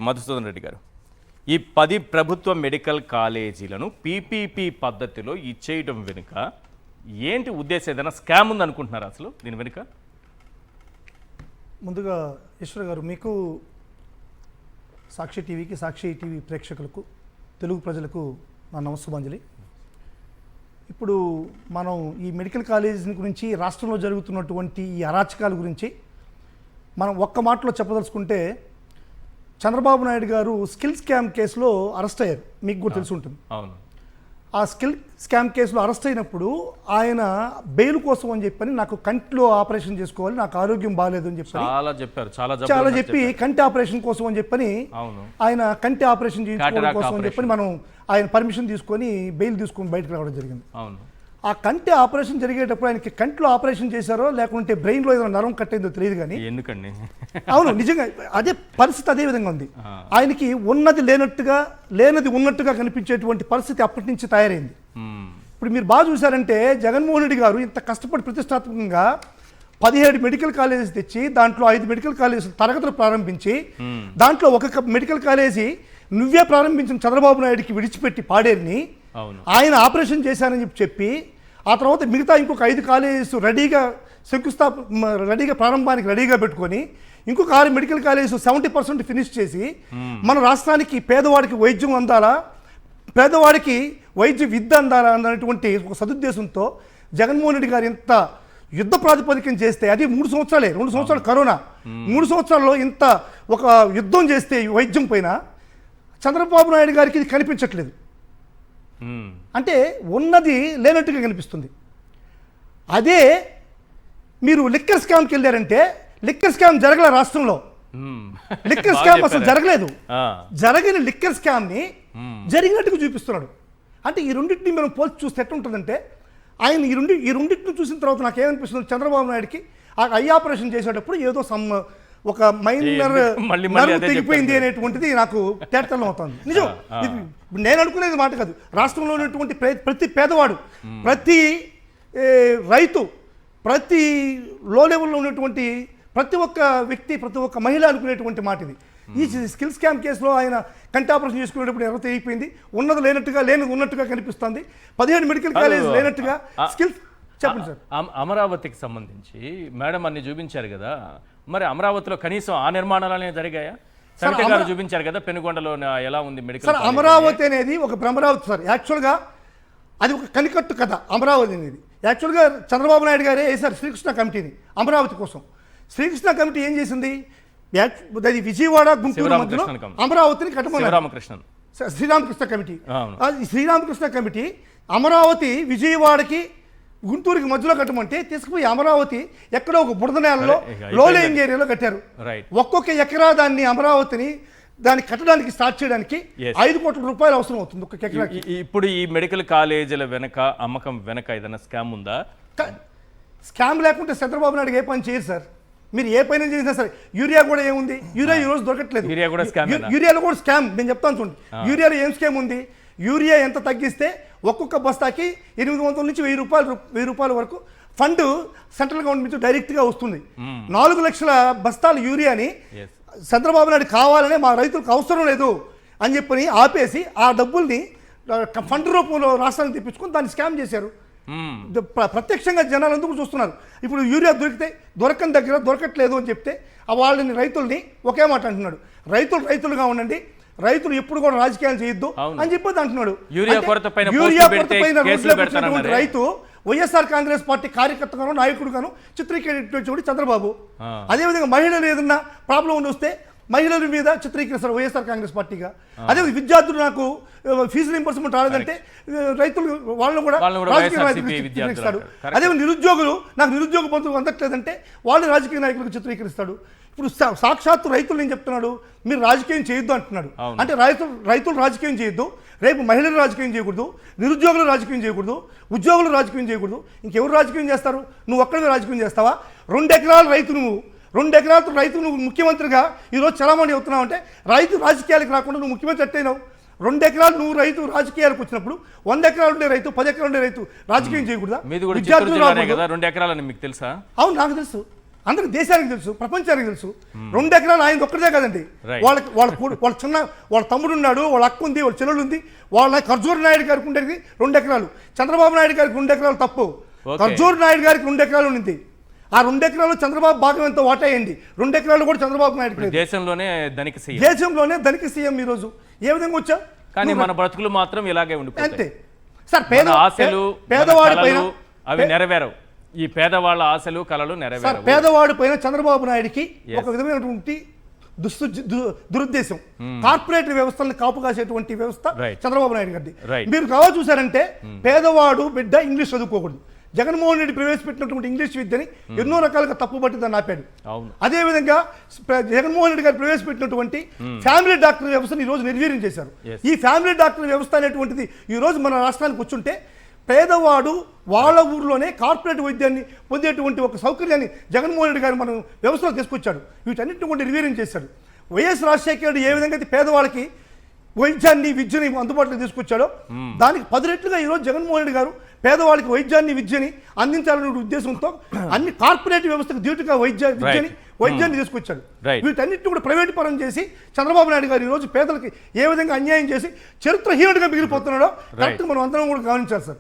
మధుసూదన్ రెడ్డి గారు, ఈ 10 ప్రభుత్వ మెడికల్ కాలేజీలను పీపీపీ పద్ధతిలో ఇచ్చేయడం వెనుక ఏంటి ఉద్దేశం? ఏదైనా స్కామ్ ఉంది అనుకుంటున్నారా అసలు దీని వెనుక? ముందుగా ఈశ్వర్ గారు, మీకు సాక్షి టీవీకి, సాక్షి టీవీ ప్రేక్షకులకు, తెలుగు ప్రజలకు నా నమస్సుమాంజలి. ఇప్పుడు మనం ఈ మెడికల్ కాలేజీ గురించి, రాష్ట్రంలో జరుగుతున్నటువంటి ఈ అరాచకాల గురించి మనం ఒక్క మాటలో చెప్పదలుచుకుంటే, చంద్రబాబు నాయుడు గారు స్కిల్ స్కామ్ కేసులో అరెస్ట్ అయ్యారు. మీకు కూడా తెలిసి ఉంటుంది. అవును. ఆ స్కిల్ స్కామ్ కేసులో అరెస్ట్ అయినప్పుడు ఆయన బెయిల్ కోసం అని చెప్పని, నాకు కంటిలో ఆపరేషన్ చేసుకోవాలి, నాకు ఆరోగ్యం బాగాలేదు అని చెప్పి చాలా చెప్పి కంటి ఆపరేషన్ కోసం అని చెప్పని ఆయన కంటి ఆపరేషన్ చేసుకోవడం కోసం అని చెప్పని మనం ఆయన పర్మిషన్ తీసుకొని బెయిల్ తీసుకొని బయటకు రావడం జరిగింది. ఆ కంటి ఆపరేషన్ జరిగేటప్పుడు ఆయనకి కంటిలో ఆపరేషన్ చేశారో లేకుంటే బ్రెయిన్లో ఏదైనా నరం కట్టేందో తెలియదు కానీ, ఎందుకండి అవును నిజంగా అదే పరిస్థితి అదే విధంగా ఉంది. ఆయనకి ఉన్నది లేనట్టుగా, లేనది ఉన్నట్టుగా కనిపించేటువంటి పరిస్థితి అప్పటి నుంచి తయారైంది. ఇప్పుడు మీరు బాగా చూసారంటే, జగన్మోహన్ రెడ్డి గారు ఇంత కష్టపడి ప్రతిష్టాత్మకంగా 17 మెడికల్ కాలేజెస్ తెచ్చి, దాంట్లో 5 మెడికల్ కాలేజీలు తరగతులు ప్రారంభించి, దాంట్లో ఒక మెడికల్ కాలేజీ నువ్వే ప్రారంభించిన చంద్రబాబు నాయుడికి విడిచిపెట్టి పాడేరిని ఆయన ఆపరేషన్ చేశానని చెప్పి, ఆ తర్వాత మిగతా ఇంకొక 5 కాలేజెస్ రెడీగా రెడీగా ప్రారంభానికి రెడీగా పెట్టుకొని, ఇంకొక 6 మెడికల్ కాలేజెస్ 70% ఫినిష్ చేసి, మన రాష్ట్రానికి పేదవాడికి వైద్యం అందాలా, పేదవాడికి వైద్య విద్య అందాలా అన్నటువంటి ఒక సదుద్దేశంతో జగన్మోహన్ రెడ్డి గారు ఇంత యుద్ధ ప్రాతిపదికన చేస్తే, అది 3 సంవత్సరాలే, 2 సంవత్సరాలు కరోనా, 3 సంవత్సరాల్లో ఇంత ఒక యుద్ధం చేస్తే వైద్యం పైన చంద్రబాబు నాయుడు గారికి ఇది కనిపించట్లేదు. అంటే ఉన్నది లేనట్టుగా కనిపిస్తుంది. అదే మీరు లిక్కర్ స్కామ్కి వెళ్ళారంటే, లిక్కర్ స్కామ్ జరగలే రాష్ట్రంలో. లిక్కర్ స్కామ్ అసలు జరగలేదు. జరగిన లిక్కర్ స్కామ్ని జరిగినట్టుగా చూపిస్తున్నాడు. అంటే ఈ రెండింటిని మనం పోల్చి చూస్తే ఎట్లుంటుందంటే, ఆయన ఈ రెండింటిని చూసిన తర్వాత నాకేమనిపిస్తుంది, చంద్రబాబు నాయుడుకి ఆ ఐ ఆపరేషన్ చేసేటప్పుడు ఏదో ఒక మైనర్ తెగిపోయింది అనేటువంటిది నాకు తేటతెల్లం అవుతుంది. నిజం, నేను అనుకునేది మాట కాదు. రాష్ట్రంలో ఉన్నటువంటి ప్రతి పేదవాడు, ప్రతి రైతు, ప్రతి లో లెవెల్లో ఉన్నటువంటి ప్రతి ఒక్క వ్యక్తి, ప్రతి ఒక్క మహిళ అనుకునేటువంటి మాట ఇది. ఈ స్కిల్ స్కామ్ కేసులో ఆయన కంటి ఆపరేషన్ చేసుకునేటప్పుడు ఎవరు తెగిపోయింది, ఉన్నది లేనట్టుగా, లేనిది ఉన్నట్టుగా కనిపిస్తుంది. 17 మెడికల్ కాలేజ్ లేనట్టుగా స్కిల్. చెప్పండి సార్. అమరావతికి సంబంధించి మేడం అన్ని చూపించారు కదా, మరి అమరావతిలో కనీసం ఆ నిర్మాణాలనే జరిగాయా? సవిత గారు చూపించారు కదా పెనుగొండలో ఎలా ఉంది మెడికల్. సార్, అమరావతి అనేది ఒక భ్రమరావతి సార్. యాక్చువల్గా అది ఒక కనికట్టు కథ. అమరావతి అనేది యాక్చువల్గా చంద్రబాబు నాయుడు గారే వేశారు శ్రీకృష్ణ కమిటీని అమరావతి కోసం. శ్రీకృష్ణ కమిటీ ఏం చేసింది, అది విజయవాడ గుంటూరు మధ్యలో అమరావతిని కట్టమన్నారు. శ్రీరామకృష్ణ కమిటీ. శ్రీరామకృష్ణ కమిటీ అమరావతి విజయవాడకి గుంటూరుకి మధ్యలో కట్టమంటే తీసుకుపోయి అమరావతి ఎక్కడో ఒక బురద నేలలో లో లేయింగ్ ఏరియాలో కట్టారు. ఒక్కొక్క ఎకరా దాన్ని అమరావతిని దాన్ని కట్టడానికి స్టార్ట్ చేయడానికి 5 కోట్ల రూపాయలు అవసరం అవుతుంది ఒక్కొక్క ఎకరాకి. ఇప్పుడు ఈ మెడికల్ కాలేజీల వెనక, అమ్మకం వెనక ఏదైనా స్కామ్ ఉందా? స్కామ్ లేకుంటే చంద్రబాబు నాయుడు ఏ పని చేయరు సార్. మీరు ఏ పైన చేసినా సరే. యూరియా కూడా ఏముంది, యూరియా ఈ రోజు దొరకట్లేదు. యూరియాలో కూడా స్కామ్. నేను చెప్తాను చూడండి, యూరియాలో ఏం స్కామ్ ఉంది. యూరియా ఎంత తగ్గిస్తే ఒక్కొక్క బస్తాకి 800 నుంచి 1000 రూపాయల వరకు ఫండ్ సెంట్రల్ గవర్నమెంట్ నుంచి డైరెక్ట్గా వస్తుంది. 4 లక్షల బస్తాలు యూరియాని చంద్రబాబు నాయుడు కావాలనే మా రైతులకు అవసరం లేదు అని చెప్పని ఆపేసి, ఆ డబ్బుల్ని ఫండ్ రూపంలో రాష్ట్రానికి తెప్పించుకొని దాన్ని స్కామ్ చేశారు. ప్రత్యక్షంగా జనాలందరూ చూస్తున్నారు. ఇప్పుడు యూరియా దొరకని దగ్గర దొరకట్లేదు అని చెప్తే వాళ్ళని, రైతుల్ని ఒకే మాట అంటున్నాడు, రైతులుగా ఉండండి, రైతులు ఎప్పుడు కూడా రాజకీయాలు చేయొద్దు అని చెప్పేది అంటున్నాడు. యూరియా కొరత పైన రైతు వైఎస్ఆర్ కాంగ్రెస్ పార్టీ కార్యకర్తగాను, నాయకుడుగాను చిత్రీకరించేవాడు చంద్రబాబు. అదేవిధంగా మహిళలు ఏదన్నా ప్రాబ్లం ఉండి వస్తే మహిళల మీద చిత్రీకరిస్తారు వైఎస్ఆర్ కాంగ్రెస్ పార్టీగా. అదే విద్యార్థులు నాకు ఫీజు రింబర్స్మెంట్ రాలేదంటే రైతులు వాళ్ళని కూడా రాజకీయ నాయకులు చిత్రీకరిస్తాడు. అదే నిరుద్యోగులు నాకు నిరుద్యోగ బంధువులు అందట్లేదంటే వాళ్ళు రాజకీయ నాయకులకు చిత్రీకరిస్తాడు. ఇప్పుడు సాక్షాత్తు రైతులు ఏం చెప్తున్నాడు, మీరు రాజకీయం చేయొద్దు అంటున్నాడు. అంటే రైతులు రాజకీయం చేయొద్దు, రేపు మహిళలు రాజకీయం చేయకూడదు, నిరుద్యోగులు రాజకీయం చేయకూడదు, ఉద్యోగులు రాజకీయం చేయకూడదు, ఇంకెవరు రాజకీయం చేస్తారు? నువ్వు ఒక్కడిగా రాజకీయం చేస్తావా? 2 ఎకరాల రైతు నువ్వు, 2 ఎకరాలతో రైతు నువ్వు ముఖ్యమంత్రిగా ఈరోజు చలామణి అవుతున్నావు అంటే, రైతు రాజకీయాలకు రాకుండా నువ్వు ముఖ్యమంత్రి అట్టయినావు. 2 ఎకరాలు నువ్వు రైతు రాజకీయాలకు వచ్చినప్పుడు 100 ఎకరాలు ఉండే రైతు, 10 ఎకరాలు ఉండే రైతు రాజకీయం చేయకూడదా? విద్యార్థులు 2 ఎకరాలని మీకు తెలుసా? అవును, నాకు తెలుసు. అందరికి దేశానికి తెలుసు, ప్రపంచానికి తెలుసు. 2 ఎకరాలు ఆయన ఒక్కడే కదండి. Right. వాళ్ళ చిన్న వాళ్ళ తమ్ముడు ఉన్నాడు, వాళ్ళ అక్క ఉంది, వాళ్ళ చెల్లెలు ఉంది. వాళ్ళ ఖర్జూర్ నాయుడు గారికి ఉండేది 2 ఎకరాలు, చంద్రబాబు నాయుడు గారికి 2 ఎకరాలు తప్పు. Okay. ఖర్జూర్ నాయుడు గారికి 2 ఎకరాలు ఉంది. ఆ 2 ఎకరాలు చంద్రబాబు భాగం ఎంతో వాటాయండి. 2 ఎకరాలు కూడా చంద్రబాబు నాయుడు లేదు. దేశంలోనే ధనిక సీఎం, దేశంలోనే ధనిక సీఎం ఈ రోజు ఏ విధంగా వచ్చా? కానీ మన బ్రతుకులు మాత్రం ఇలాగే ఉండిపోతాయి. అంతే సార్. మన ఆశలు, పేదవాడి మన పైన కలలు అవి నెరవేరవు. ఈ పేదవాళ్ళ ఆశలు కలలు సార్ నెరవేరవు. పేదవాడి పైన చంద్రబాబు నాయుడికి ఒక విధమైనటువంటి దురుద్దేశం. కార్పొరేట్ వ్యవస్థలను కాపు కాసేటువంటి వ్యవస్థ Right. చంద్రబాబు నాయుడు గారిది. Right. మీరు కావాలి చూసారంటే పేదవాడు బిడ్డ ఇంగ్లీష్ చదువుకోకూడదు. జగన్మోహన్ రెడ్డి ప్రవేశపెట్టినటువంటి ఇంగ్లీష్ విద్యని ఎన్నో రకాలుగా తప్పుబట్టి దాన్ని ఆపాడు. అవును. అదేవిధంగా జగన్మోహన్ రెడ్డి గారు ప్రవేశపెట్టినటువంటి ఫ్యామిలీ డాక్టర్ వ్యవస్థను ఈ రోజు నిర్వీర్యం చేశారు. Yes. ఈ ఫ్యామిలీ డాక్టర్ వ్యవస్థ అనేటువంటిది ఈ రోజు మన రాష్ట్రానికి వచ్చుంటే పేదవాడు వాళ్ళ ఊర్లోనే కార్పొరేట్ వైద్యాన్ని పొందేటువంటి ఒక సౌకర్యాన్ని జగన్మోహన్ రెడ్డి గారు మన వ్యవస్థలో తీసుకొచ్చాడు. వీటన్నిటిని కూడా నిర్వీర్యం చేశాడు. వైఎస్ రాజశేఖర రెడ్డి ఏ విధంగా అయితే పేదవాళ్ళకి వైద్యాన్ని విద్యని అందుబాటులో తీసుకొచ్చాడో దానికి 10 రెట్లుగా ఈరోజు జగన్మోహన్ రెడ్డి గారు పేదవాళ్ళకి వైద్యాన్ని విద్యని అందించాలనే ఉద్దేశంతో అన్ని కార్పొరేట్ వ్యవస్థకు ధీటుగా వైద్యాన్ని తీసుకొచ్చాడు. Right. వీటన్నిటిని కూడా ప్రైవేట్ పరం చేసి చంద్రబాబు నాయుడు గారు ఈరోజు పేదలకి ఏ విధంగా అన్యాయం చేసి చరిత్రహీనుడిగా మిగిలిపోతున్నాడో కరెక్ట్ మనం అందరం కూడా గమనించాలి సార్.